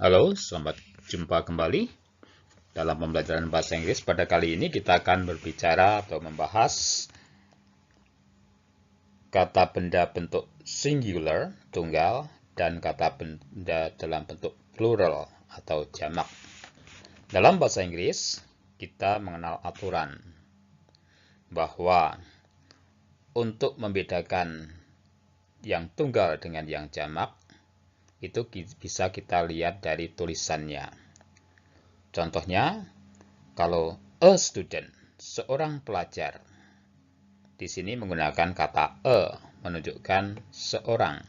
Halo, selamat jumpa kembali dalam pembelajaran bahasa Inggris. Pada kali ini kita akan berbicara atau membahas kata benda bentuk singular, tunggal, dan kata benda dalam bentuk plural atau jamak. Dalam bahasa Inggris, kita mengenal aturan bahwa untuk membedakan yang tunggal dengan yang jamak, itu bisa kita lihat dari tulisannya. Contohnya, kalau a student, seorang pelajar, di sini menggunakan kata a, menunjukkan seorang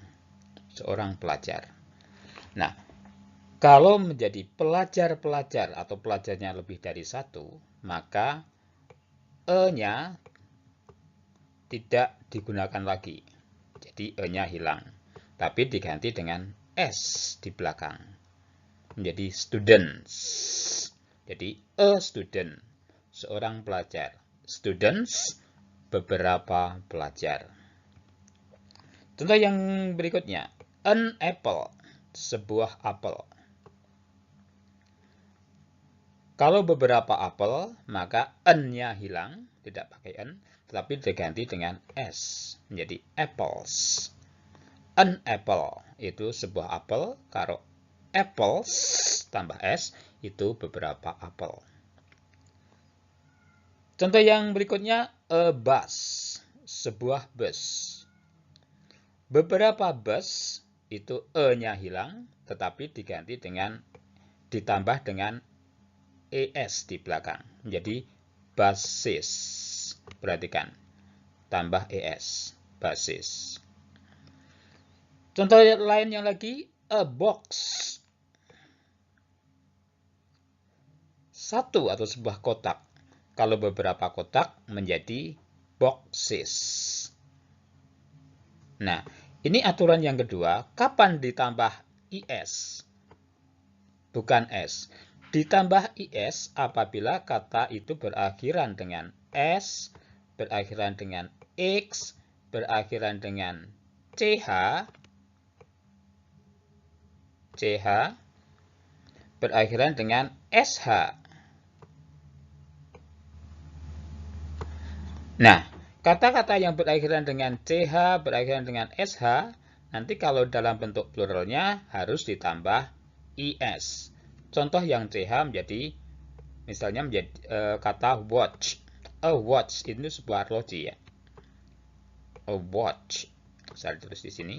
pelajar. Nah, kalau menjadi pelajar-pelajar atau pelajarnya lebih dari satu, maka e-nya tidak digunakan lagi. Jadi e-nya hilang, tapi diganti dengan s di belakang. Menjadi students. Jadi a student, seorang pelajar. Students, beberapa pelajar. Contoh yang berikutnya, an apple, sebuah apel. Kalau beberapa apel, maka an-nya hilang, tidak pakai an, tetapi diganti dengan s, menjadi apples. An apple itu sebuah apel, kalau apples tambah s itu beberapa apel. Contoh yang berikutnya, a bus, sebuah bus. Beberapa bus itu e-nya hilang, tetapi diganti dengan ditambah dengan es di belakang, menjadi buses. Perhatikan, tambah es, buses. Contoh lainnya lagi, a box, satu atau sebuah kotak. Kalau beberapa kotak menjadi boxes. Nah, ini aturan yang kedua, kapan ditambah is? Bukan s. Ditambah is apabila kata itu berakhiran dengan s, berakhiran dengan x, berakhiran dengan ch, berakhiran dengan sh. Nah, kata-kata yang berakhiran dengan ch, berakhiran dengan sh, nanti kalau dalam bentuk pluralnya harus ditambah is. Contoh yang ch menjadi, misalnya menjadi kata watch. A watch itu sebuah arloji ya. A watch. Saya tulis di sini.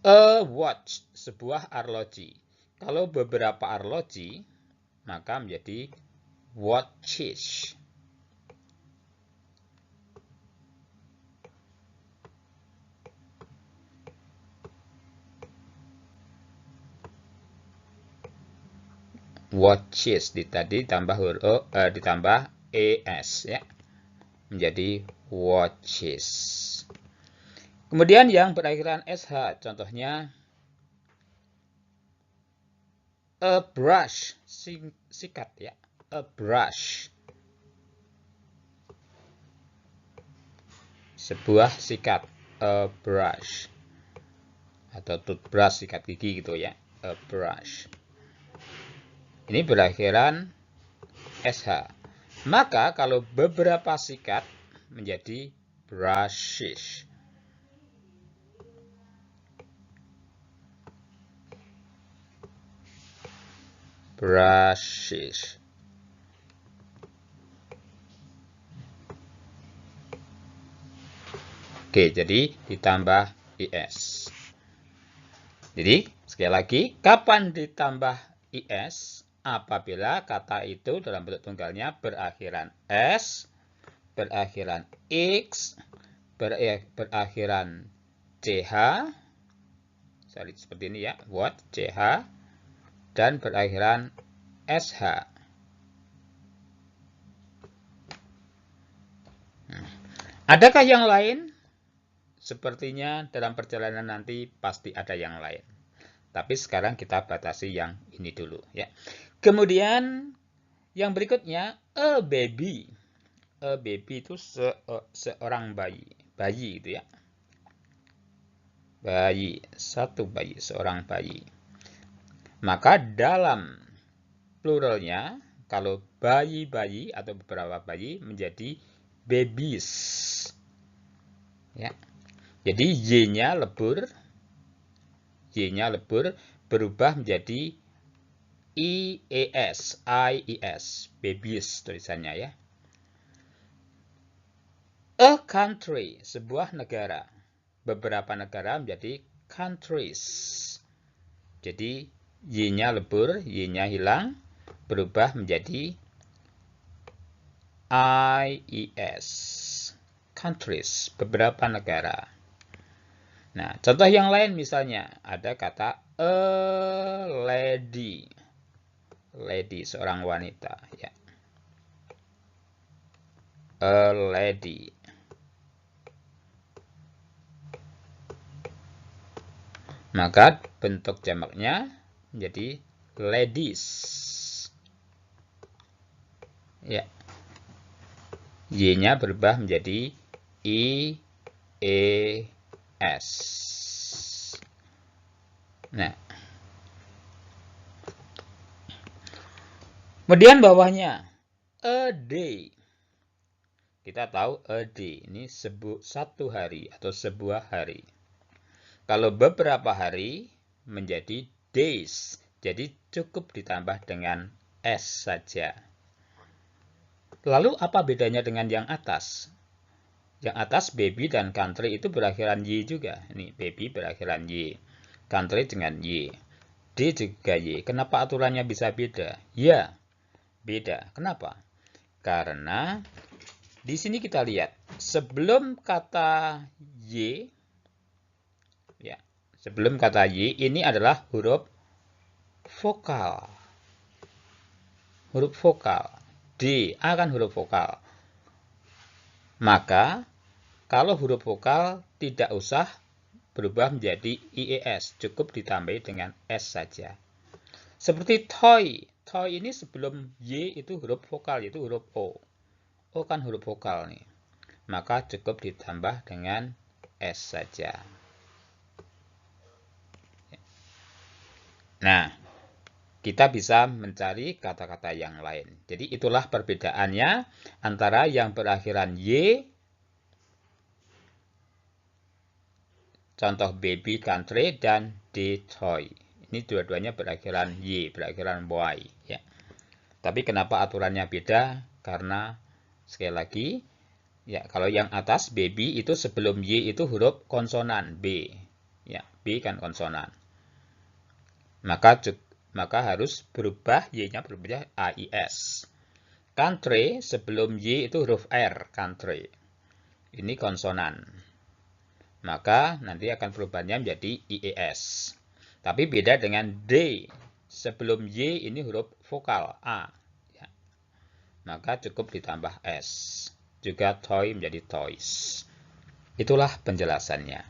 A watch, sebuah arloji. Kalau beberapa arloji, maka menjadi watches. Watches tadi ditambah ditambah es ya, menjadi watches. Kemudian yang berakhiran sh, contohnya a brush, sikat ya, a brush, sebuah sikat, a brush, atau toothbrush, sikat gigi gitu ya, a brush. Ini berakhiran sh. Maka kalau beberapa sikat menjadi brushes. Brushes. Oke, jadi ditambah is. Jadi, sekali lagi, kapan ditambah is? Apabila kata itu dalam bentuk tunggalnya berakhiran s, berakhiran x, berakhiran ch, seperti ini ya, what, ch, dan berakhiran sh. Adakah yang lain? Sepertinya dalam perjalanan nanti pasti ada yang lain. Tapi sekarang kita batasi yang ini dulu ya. Kemudian yang berikutnya, a baby. A baby itu seorang bayi. bayi gitu ya. Bayi, satu bayi, seorang bayi. Maka dalam pluralnya, kalau bayi-bayi atau beberapa bayi menjadi babies. Ya. Jadi Y-nya lebur, berubah menjadi IES, babies tulisannya ya. A country, sebuah negara. Beberapa negara menjadi countries. Jadi Y-nya lebur, Y-nya hilang, berubah menjadi IES, countries, beberapa negara. Nah, contoh yang lain misalnya, ada kata a lady. Lady, seorang wanita. Ya. A lady. Maka bentuk jamaknya menjadi ladies. Ya. Y-nya berubah menjadi IES. Nah. Kemudian bawahnya a day. Kita tahu a day ini satu hari atau sebuah hari. Kalau beberapa hari menjadi days. Jadi cukup ditambah dengan S saja. Lalu apa bedanya dengan yang atas? Yang atas baby dan country itu berakhiran Y juga. Ini baby berakhiran Y. Country dengan Y. D juga Y. Kenapa aturannya bisa beda? Ya, beda. Kenapa? Karena di sini kita lihat sebelum kata Y, ya, sebelum kata Y ini adalah huruf vokal. Huruf vokal. D, A kan huruf vokal. Maka, kalau huruf vokal tidak usah berubah menjadi IES. Cukup ditambahi dengan S saja. Seperti toy. Toy ini sebelum Y itu huruf vokal, yaitu huruf O. O kan huruf vokal nih. Maka cukup ditambah dengan S saja. Nah, kita bisa mencari kata-kata yang lain. Jadi itulah perbedaannya antara yang berakhiran Y, contoh baby, country, dan D, toy. Ini dua-duanya berakhiran Y, berakhiran Y. Ya. Tapi kenapa aturannya beda? Karena sekali lagi, ya kalau yang atas baby itu sebelum Y itu huruf konsonan B. Ya, B kan konsonan. Maka harus berubah, Y-nya berubah AIS. Country, sebelum Y itu huruf R, country. Ini konsonan. Maka nanti akan perubahannya menjadi IES. Tapi beda dengan D. Sebelum Y ini huruf vokal, A. Ya. Maka cukup ditambah S. Juga toy menjadi toys. Itulah penjelasannya.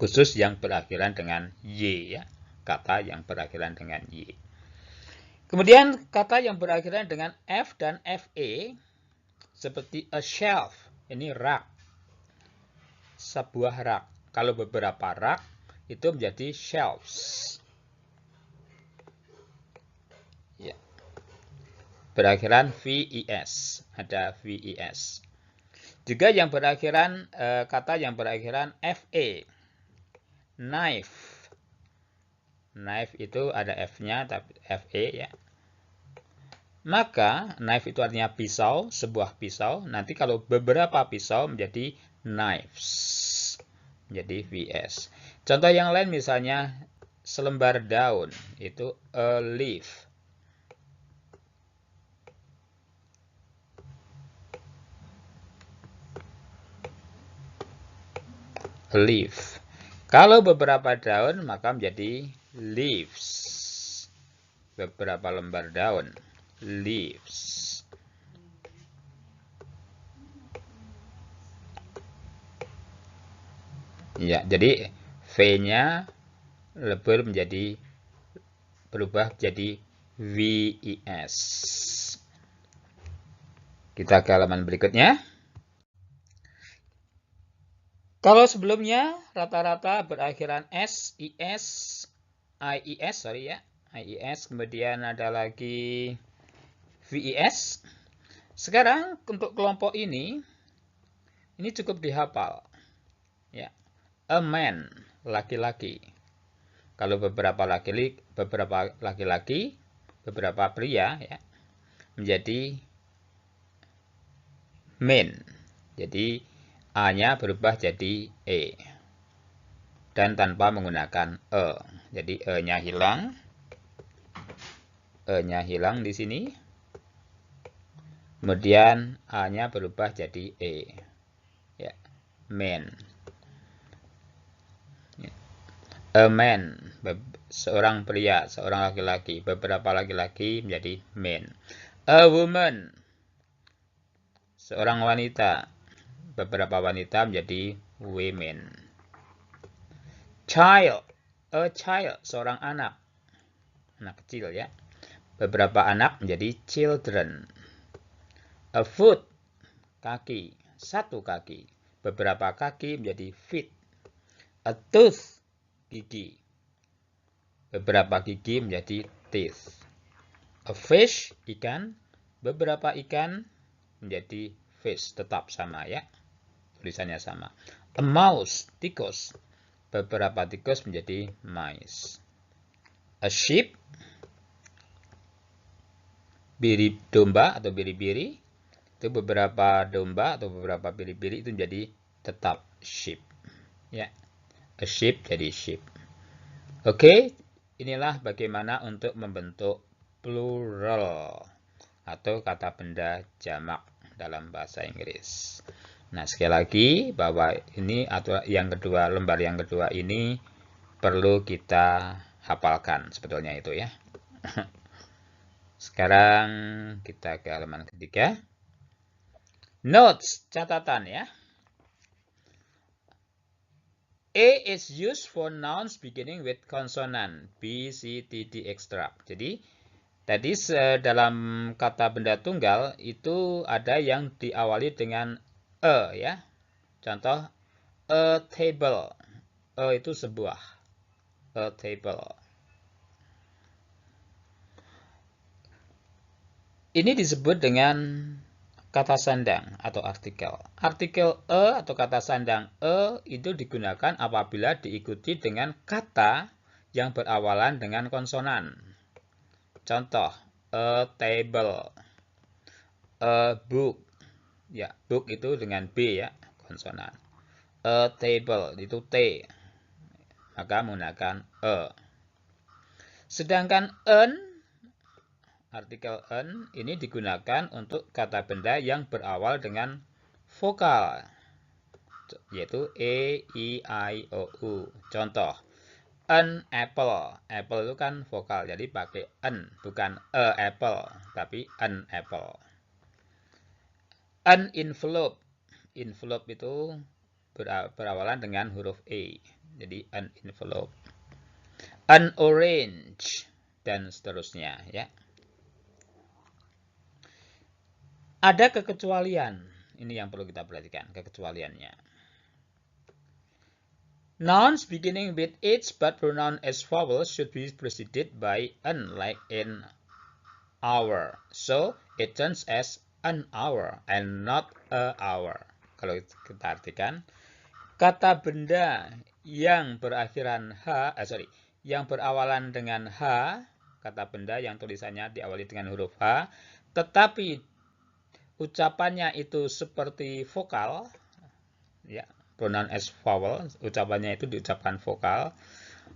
Khusus yang berakhiran dengan Y ya. Kata yang berakhiran dengan Y. Kemudian kata yang berakhiran dengan F dan FE seperti a shelf, ini rak. Sebuah rak. Kalau beberapa rak itu menjadi shelves. Ya. Berakhiran VES, ada VES. Juga yang berakhiran kata yang berakhiran FE. Knife. Knife itu ada F-nya, tapi FE ya. Maka, knife itu artinya pisau, sebuah pisau. Nanti kalau beberapa pisau menjadi knives. Menjadi VS. Contoh yang lain misalnya, selembar daun. Itu a leaf. A leaf. Kalau beberapa daun, maka menjadi leaves. Beberapa lembar daun. Leaves. Ya, jadi V-nya lebur menjadi berubah jadi VES. Kita ke halaman berikutnya. Kalau sebelumnya rata-rata berakhiran s, is, ies, sorry ya, ies, kemudian ada lagi vis. Sekarang untuk kelompok ini cukup dihafal. Ya, a man, laki-laki. Kalau beberapa laki-laki, beberapa pria ya, menjadi men. Jadi A-nya berubah jadi E. Dan tanpa menggunakan E. Jadi E-nya hilang. E-nya hilang di sini. Kemudian A-nya berubah jadi E. Ya, men. A man, seorang pria, seorang laki-laki. Beberapa laki-laki menjadi men. A woman, seorang wanita. Beberapa wanita menjadi women. Child, a child, seorang anak. Anak kecil ya. Beberapa anak menjadi children. A foot, kaki, satu kaki. Beberapa kaki menjadi feet. A tooth, gigi. Beberapa gigi menjadi teeth. A fish, ikan. Beberapa ikan menjadi fish. Tetap sama ya. Tulisannya sama. A mouse, tikus. Beberapa tikus menjadi mice. A sheep, biri domba atau biri-biri. Itu beberapa domba atau beberapa biri-biri itu menjadi tetap sheep. Ya. A sheep jadi sheep. Oke, inilah bagaimana untuk membentuk plural atau kata benda jamak dalam bahasa Inggris. Nah, sekali lagi bahwa ini atau yang kedua, lembar yang kedua ini perlu kita hafalkan sebetulnya itu ya. Sekarang kita ke halaman ketiga. Notes, catatan ya. A is used for nouns beginning with consonant B, C, T, D extract. Jadi tadi dalam kata benda tunggal itu ada yang diawali dengan e ya. Contoh a table. E itu sebuah. A table. Ini disebut dengan kata sandang atau artikel. Artikel e atau kata sandang e itu digunakan apabila diikuti dengan kata yang berawalan dengan konsonan. Contoh, a table, a book. Ya, book itu dengan B ya, konsonan. A table itu T. Maka menggunakan e. Sedangkan an, artikel an ini digunakan untuk kata benda yang berawal dengan vokal, yaitu E, I, O, U. Contoh, an apple. Apple itu kan vokal, jadi pakai an, bukan a apple, tapi an apple. An envelope. Envelope itu berawalan dengan huruf E, jadi an envelope. An orange, dan seterusnya ya. Ada kekecualian. Ini yang perlu kita perhatikan, kekecualiannya. Nouns beginning with H but pronounced as vowels should be preceded by an, like in hour. So, it turns as an hour and not a hour. Kalau kita artikan, kata benda yang berakhiran yang berawalan dengan H, kata benda yang tulisannya diawali dengan huruf H, tetapi ucapannya itu seperti vokal, ya, pronoun as vowel, ucapannya itu diucapkan vokal,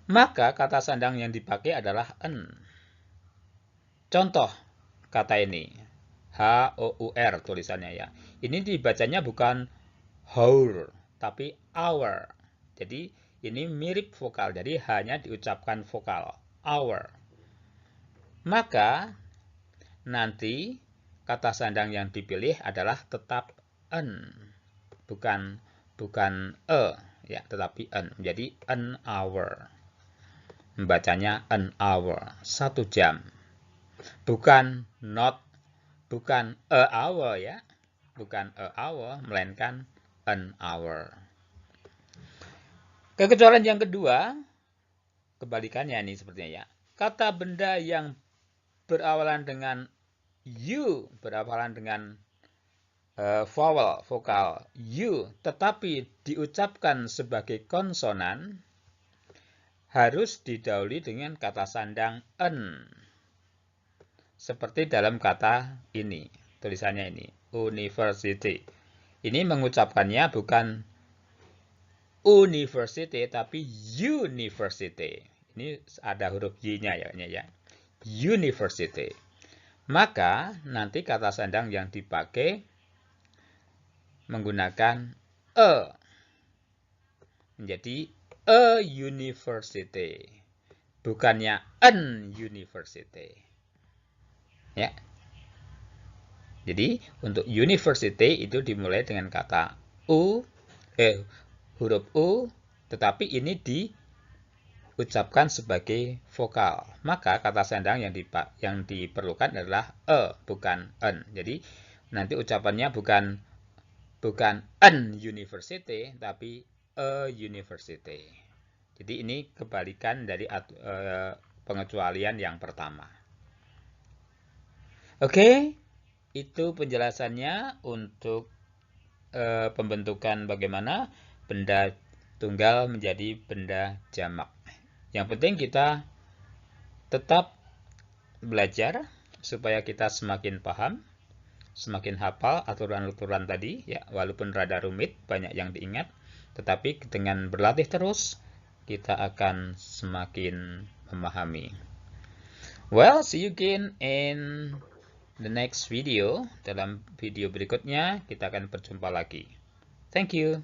maka kata sandang yang dipakai adalah an. Contoh kata ini, H-O-U-R tulisannya ya. Ini dibacanya bukan hour, tapi hour. Jadi ini mirip vokal, jadi hanya diucapkan vokal, hour. Maka nanti kata sandang yang dipilih adalah tetap an, bukan ya, tetapi an. Jadi an hour. Membacanya an hour, 1 jam. Bukan a hour ya. Bukan a hour, melainkan an hour. Kekecualian yang kedua, kebalikannya nih sepertinya ya. Kata benda yang berawalan dengan U, berawalan dengan vokal U, tetapi diucapkan sebagai konsonan, harus didahului dengan kata sandang en. Seperti dalam kata ini, tulisannya ini, university. Ini mengucapkannya bukan university, tapi university. Ini ada huruf Y-nya ya. University. Maka nanti kata sandang yang dipakai menggunakan e. Menjadi a university. Bukannya an university. Ya. Jadi untuk university itu dimulai dengan kata huruf U, tetapi ini diucapkan sebagai vokal. Maka kata sandang yang diperlukan adalah e, bukan en. Jadi nanti ucapannya bukan an university, tapi a university. Jadi ini kebalikan dari pengecualian yang pertama. Oke, itu penjelasannya untuk pembentukan bagaimana benda tunggal menjadi benda jamak. Yang penting kita tetap belajar supaya kita semakin paham, semakin hafal aturan-aturan tadi, ya, walaupun rada rumit, banyak yang diingat, tetapi dengan berlatih terus, kita akan semakin memahami. Well, see you again in the next video. Dalam video berikutnya, kita akan berjumpa lagi. Thank you.